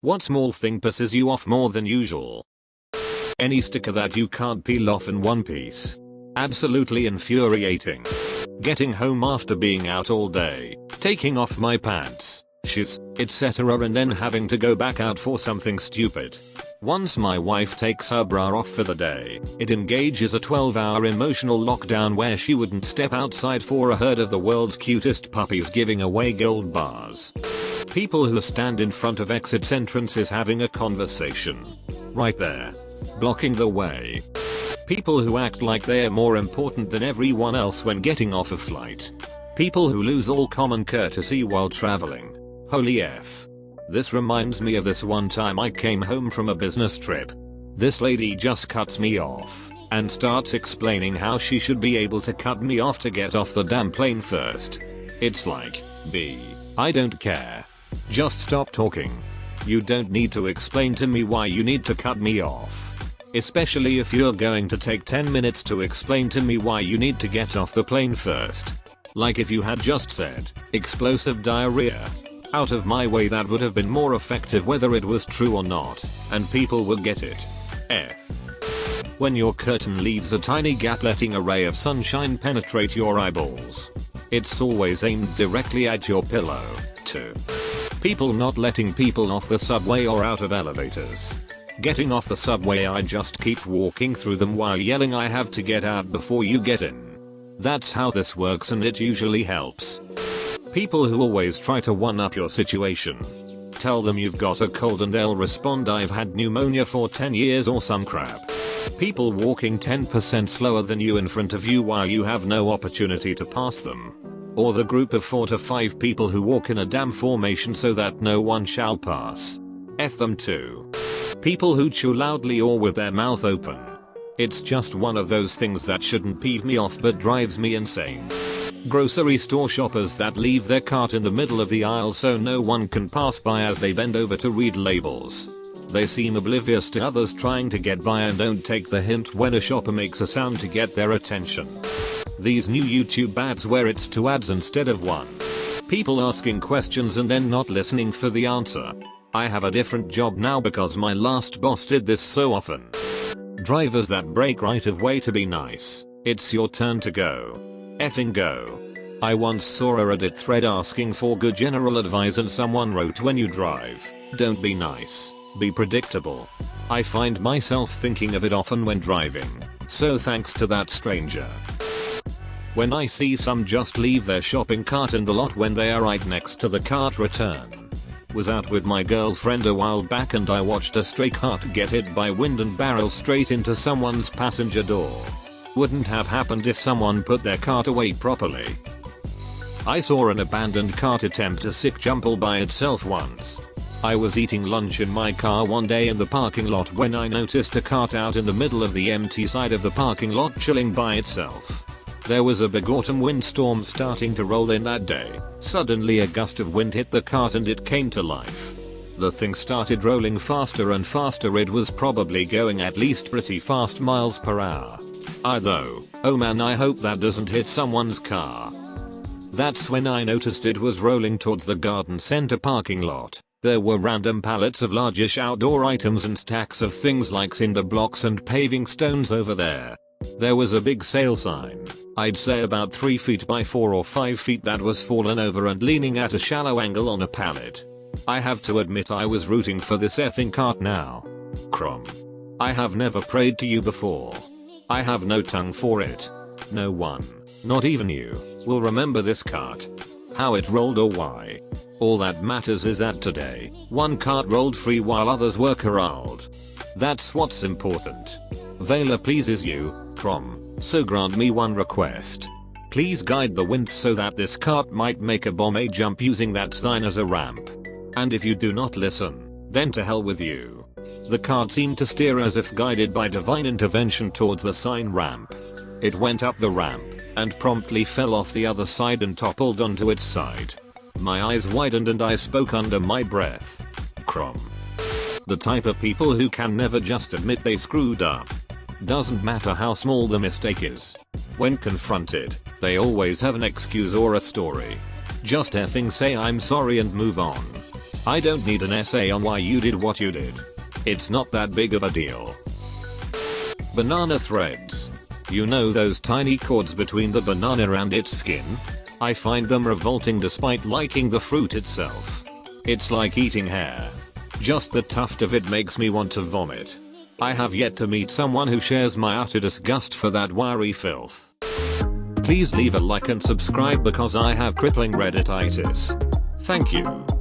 What small thing pisses you off more than usual? Any sticker that you can't peel off in one piece. Absolutely infuriating. Getting home after being out all day, taking off my pants, shoes, etc. and then having to go back out for something stupid. Once my wife takes her bra off for the day, it engages a 12-hour emotional lockdown where she wouldn't step outside for a herd of the world's cutest puppies giving away gold bars. People who stand in front of exits entrances having a conversation. Right there. Blocking the way. People who act like they're more important than everyone else when getting off a flight. People who lose all common courtesy while traveling. Holy F. This reminds me of this one time I came home from a business trip. This lady just cuts me off and starts explaining how she should be able to cut me off to get off the damn plane first. It's like, I don't care. Just stop talking. You don't need to explain to me why you need to cut me off. Especially if you're going to take 10 minutes to explain to me why you need to get off the plane first. Like if you had just said, explosive diarrhea. Out of my way, that would have been more effective whether it was true or not, and people will get it. F. When your curtain leaves a tiny gap letting a ray of sunshine penetrate your eyeballs. It's always aimed directly at your pillow. 2. People not letting people off the subway or out of elevators. Getting off the subway, I just keep walking through them while yelling I have to get out before you get in. That's how this works and it usually helps. People who always try to one-up your situation. Tell them you've got a cold and they'll respond I've had pneumonia for 10 years or some crap. People walking 10% slower than you in front of you while you have no opportunity to pass them. Or the group of 4 to 5 people who walk in a damn formation so that no one shall pass. F them too. People who chew loudly or with their mouth open. It's just one of those things that shouldn't peeve me off but drives me insane. Grocery store shoppers that leave their cart in the middle of the aisle so no one can pass by as they bend over to read labels. They seem oblivious to others trying to get by and don't take the hint when a shopper makes a sound to get their attention. These new YouTube ads where it's 2 ads instead of 1. People asking questions and then not listening for the answer. I have a different job now because my last boss did this so often. Drivers that break right of way to be nice. It's your turn to go. Effing go. I once saw a Reddit thread asking for good general advice and someone wrote, when you drive, don't be nice, be predictable. I find myself thinking of it often when driving, so thanks to that stranger. When I see some just leave their shopping cart in the lot when they are right next to the cart return. Was out with my girlfriend a while back and I watched a stray cart get hit by wind and barrel straight into someone's passenger door. Wouldn't have happened if someone put their cart away properly. I saw an abandoned cart attempt a sick jump all by itself once. I was eating lunch in my car one day in the parking lot when I noticed a cart out in the middle of the empty side of the parking lot chilling by itself. There was a big autumn windstorm starting to roll in that day. Suddenly a gust of wind hit the cart and it came to life. The thing started rolling faster and faster. It was probably going at least pretty fast miles per hour. Though, oh man, I hope that doesn't hit someone's car. That's when I noticed it was rolling towards the garden center parking lot. There were random pallets of largish outdoor items and stacks of things like cinder blocks and paving stones over there. There was a big sale sign, I'd say about 3 feet by 4 or 5 feet, that was fallen over and leaning at a shallow angle on a pallet. I have to admit I was rooting for this effing cart now. Crom. I have never prayed to you before. I have no tongue for it. No one, not even you, will remember this cart. How it rolled or why. All that matters is that today, one cart rolled free while others were corralled. That's what's important. Vela pleases you, Crom, so grant me one request. Please guide the wind so that this cart might make a bomb jump using that sign as a ramp. And if you do not listen, then to hell with you. The cart seemed to steer as if guided by divine intervention towards the sign ramp. It went up the ramp and promptly fell off the other side and toppled onto its side. My eyes widened and I spoke under my breath. Crom. The type of people who can never just admit they screwed up. Doesn't matter how small the mistake is. When confronted, they always have an excuse or a story. Just effing say I'm sorry and move on. I don't need an essay on why you did what you did. It's not that big of a deal. Banana threads. You know those tiny cords between the banana and its skin? I find them revolting despite liking the fruit itself. It's like eating hair. Just the tuft of it makes me want to vomit. I have yet to meet someone who shares my utter disgust for that wiry filth. Please leave a like and subscribe because I have crippling Reddititis. Thank you.